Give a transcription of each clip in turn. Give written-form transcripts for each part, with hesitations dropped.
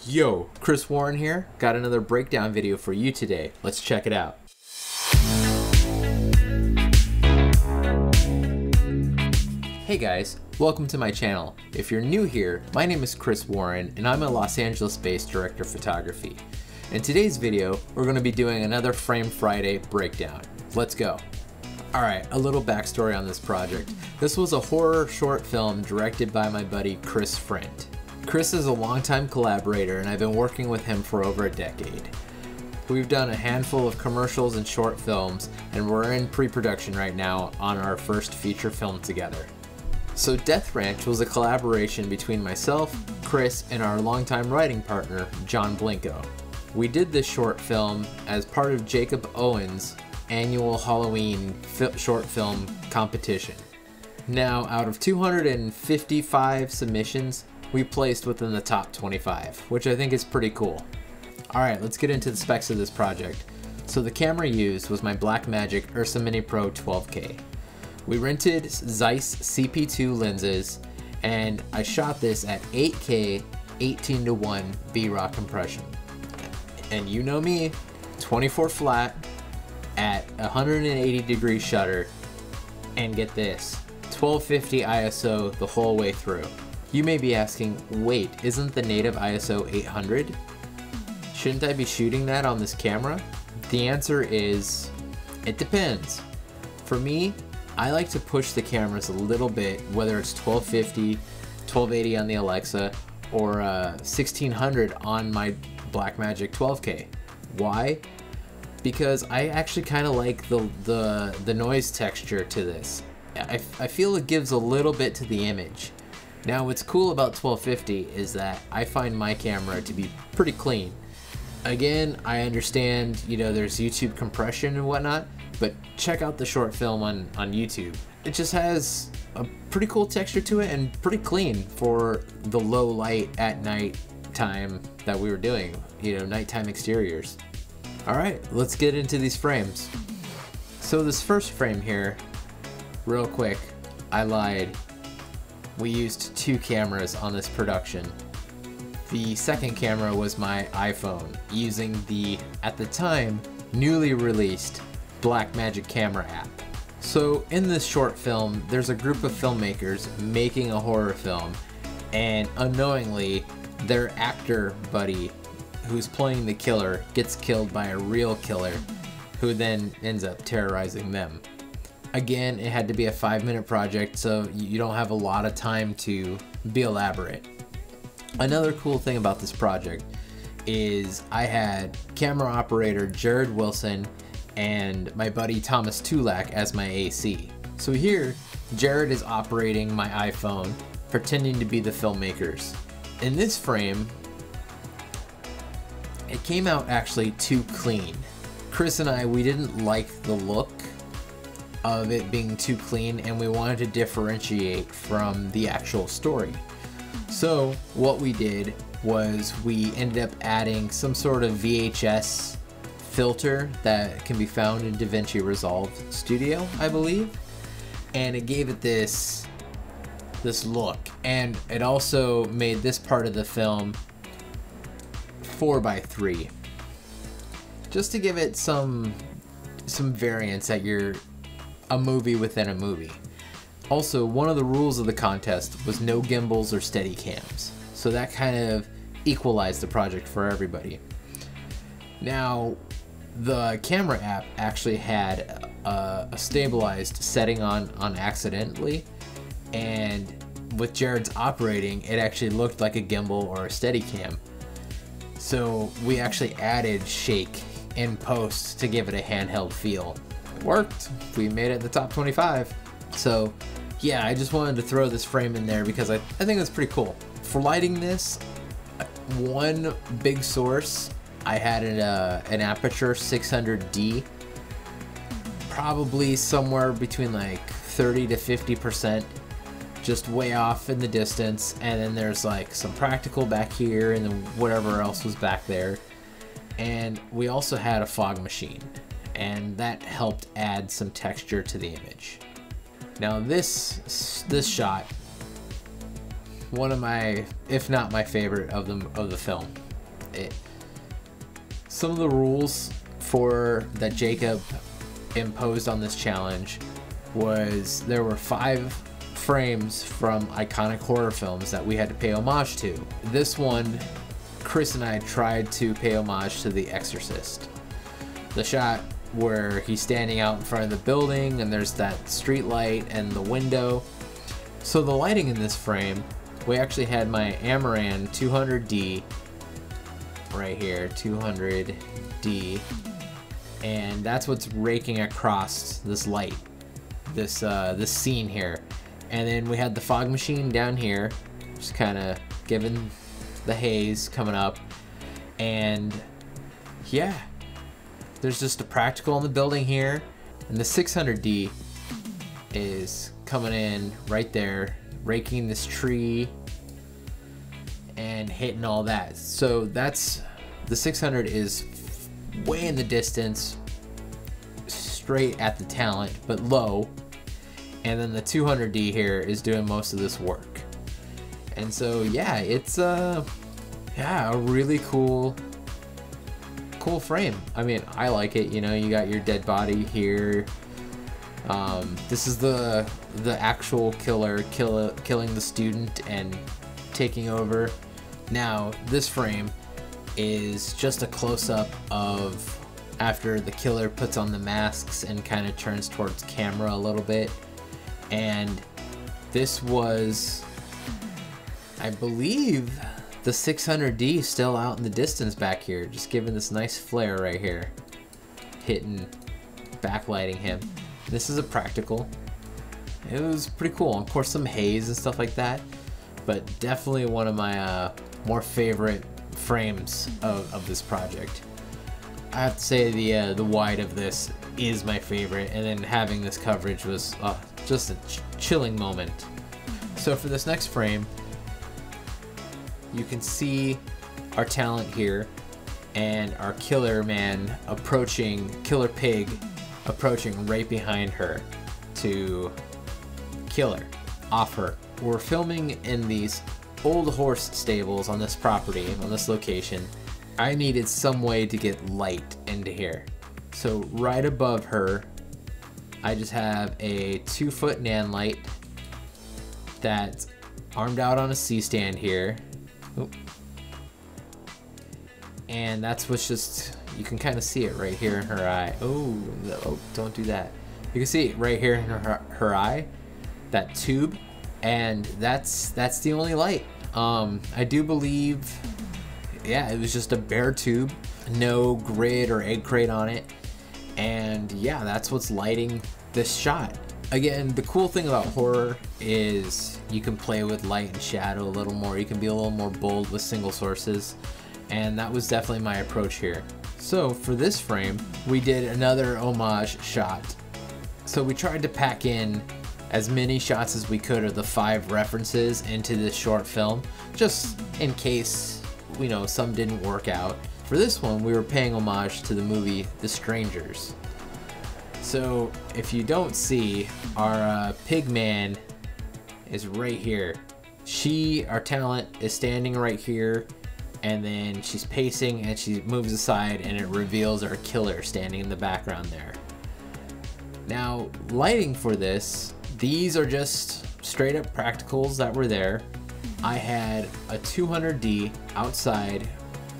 Yo, Chris Warren here. Got another breakdown video for you today. Let's check it out. Hey guys, welcome to my channel. If you're new here, my name is Chris Warren and I'm a Los Angeles-based director of photography. In today's video, we're going to be doing another Frame Friday breakdown. Let's go. Alright, a little backstory on this project. This was a horror short film directed by my buddy Chris Friend. Chris is a longtime collaborator and I've been working with him for over a decade. We've done a handful of commercials and short films and we're in pre-production right now on our first feature film together. So Death Ranch was a collaboration between myself, Chris, and our longtime writing partner, John Blinko. We did this short film as part of Jacob Owen's annual Halloween short film competition. Now, out of 255 submissions, we placed within the top 25, which I think is pretty cool. Alright, let's get into the specs of this project. So the camera used was my Blackmagic Ursa Mini Pro 12K. We rented Zeiss CP2 lenses, and I shot this at 8K 18:1 BRaw compression. And you know me, 24 flat at 180 degree shutter, and get this, 1250 ISO the whole way through. You may be asking, wait, isn't the native ISO 800? Shouldn't I be shooting that on this camera? The answer is, it depends. For me, I like to push the cameras a little bit, whether it's 1250, 1280 on the Alexa, or 1600 on my Blackmagic 12K. Why? Because I actually kind of like the noise texture to this. I feel it gives a little bit to the image. Now what's cool about 1250 is that I find my camera to be pretty clean. Again, I understand, you know, there's YouTube compression and whatnot, but check out the short film on YouTube. It just has a pretty cool texture to it and pretty clean for the low light at night time that we were doing, you know, nighttime exteriors. Alright, let's get into these frames. So this first frame here, real quick, I lied. We used two cameras on this production. The second camera was my iPhone, using the, at the time, newly released Blackmagic Camera App. So in this short film, there's a group of filmmakers making a horror film, and unknowingly, their actor buddy who's playing the killer gets killed by a real killer who then ends up terrorizing them. Again, it had to be a 5-minute project, so you don't have a lot of time to be elaborate. Another cool thing about this project is I had camera operator Jared Wilson and my buddy Thomas Tulak as my AC. So here, Jared is operating my iPhone, pretending to be the filmmakers. In this frame, it came out actually too clean. Chris and I, we didn't like the look of it being too clean and we wanted to differentiate from the actual story. So what we did was we ended up adding some sort of VHS filter that can be found in DaVinci Resolve Studio, I believe, and it gave it this look, and it also made this part of the film 4:3 just to give it some variance that you're a movie within a movie. Also, one of the rules of the contest was no gimbals or steady cams, so that kind of equalized the project for everybody. Now, the camera app actually had a stabilized setting on accidentally, and with Jared's operating, it actually looked like a gimbal or a steady cam. So we actually added shake in post to give it a handheld feel. It worked. We made it in the top 25. So yeah, I just wanted to throw this frame in there because I think it's pretty cool. For lighting this, one big source, I had an Aputure 600D, probably somewhere between like 30 to 50%, just way off in the distance, and then there's like some practical back here and then whatever else was back there. And we also had a fog machine, and that helped add some texture to the image. Now this shot, one of my, if not my favorite of the film. Some of the rules that Jacob imposed on this challenge was there were 5 frames from iconic horror films that we had to pay homage to. This one, Chris and I tried to pay homage to The Exorcist. The shot where he's standing out in front of the building and there's that street light and the window. So the lighting in this frame, we actually had my Amaran 200D right here, 200D, and that's what's raking across this light, this scene here. And then we had the fog machine down here, just kind of giving the haze coming up. And yeah, there's just a practical in the building here, and the 600D is coming in right there, raking this tree and hitting all that. So that's, the 600 is way in the distance, straight at the talent, but low. And then the 200D here is doing most of this work. And so yeah, it's a really cool frame. I mean, I like it. You know, you got your dead body here. This is the actual killer killing the student and taking over. Now this frame is just a close-up of after the killer puts on the masks and kind of turns towards camera a little bit. And this was, I believe, the 600D still out in the distance back here, just giving this nice flare right here, backlighting him. This is a practical. It was pretty cool. Of course, some haze and stuff like that, but definitely one of my more favorite frames of this project. I have to say the wide of this is my favorite, and then having this coverage was just a chilling moment. So for this next frame, you can see our talent here and our killer pig approaching right behind her to kill her, off her. We're filming in these old horse stables on this property, on this location. I needed some way to get light into here. So right above her, I just have a 2-foot Nanlite that's armed out on a C-stand here. Oop. And that's what's just, you can kind of see it right here in her eye. Oh, don't do that. You can see it right here in her eye, that tube, and that's the only light. I do believe, yeah, it was just a bare tube, no grid or egg crate on it. And yeah, that's what's lighting this shot. Again, the cool thing about horror is you can play with light and shadow a little more. You can be a little more bold with single sources. And that was definitely my approach here. So for this frame, we did another homage shot. So we tried to pack in as many shots as we could of the 5 references into this short film, just in case, you know, some didn't work out. For this one, we were paying homage to the movie The Strangers. So if you don't see, our pig man is right here. Our talent is standing right here, and then she's pacing and she moves aside and it reveals our killer standing in the background there. Now, lighting for this, these are just straight up practicals that were there. I had a 200D outside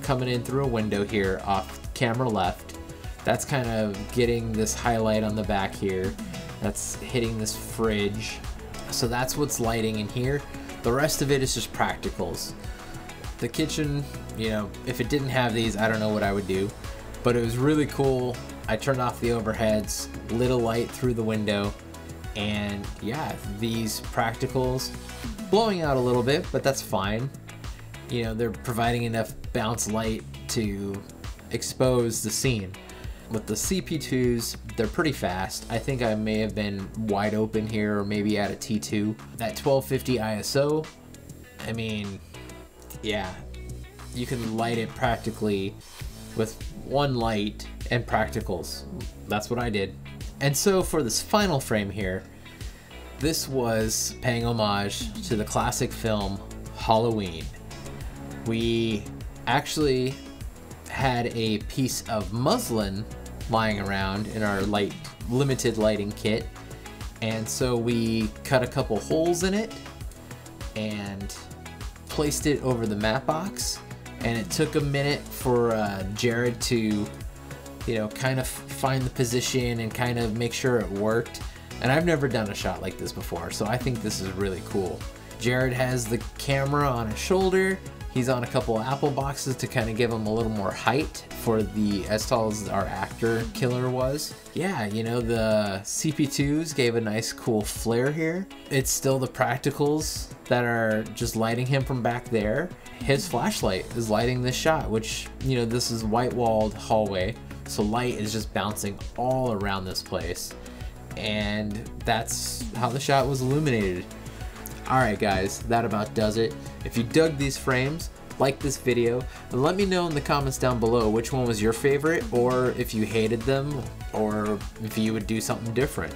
coming in through a window here off camera left. That's kind of getting this highlight on the back here. That's hitting this fridge. So that's what's lighting in here. The rest of it is just practicals. The kitchen, you know, if it didn't have these, I don't know what I would do. But it was really cool. I turned off the overheads, lit a light through the window, and yeah, these practicals blowing out a little bit, but that's fine. You know, they're providing enough bounce light to expose the scene. With the CP2s, they're pretty fast. I think I may have been wide open here, or maybe at a T2. That 1250 ISO, I mean, yeah, you can light it practically with one light and practicals. That's what I did. And so for this final frame here, this was paying homage to the classic film Halloween. We actually had a piece of muslin lying around in our limited lighting kit, and so we cut a couple holes in it and placed it over the matte box. And it took a minute for Jared to, kind of find the position and kind of make sure it worked. And I've never done a shot like this before, so I think this is really cool. Jared has the camera on his shoulder. He's on a couple of apple boxes to kind of give him a little more height for as tall as our actor killer was. Yeah, the CP2s gave a nice cool flare here. It's still the practicals that are just lighting him from back there. His flashlight is lighting this shot, which, this is white-walled hallway, so light is just bouncing all around this place. And that's how the shot was illuminated. Alright guys, that about does it. If you dug these frames, like this video, and let me know in the comments down below which one was your favorite, or if you hated them, or if you would do something different.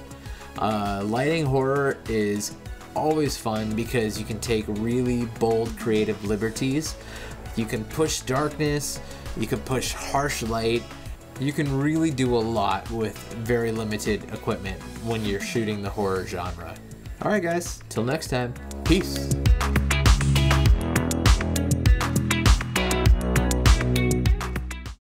Lighting horror is always fun because you can take really bold creative liberties. You can push darkness, you can push harsh light. You can really do a lot with very limited equipment when you're shooting the horror genre. Alright guys, till next time, peace!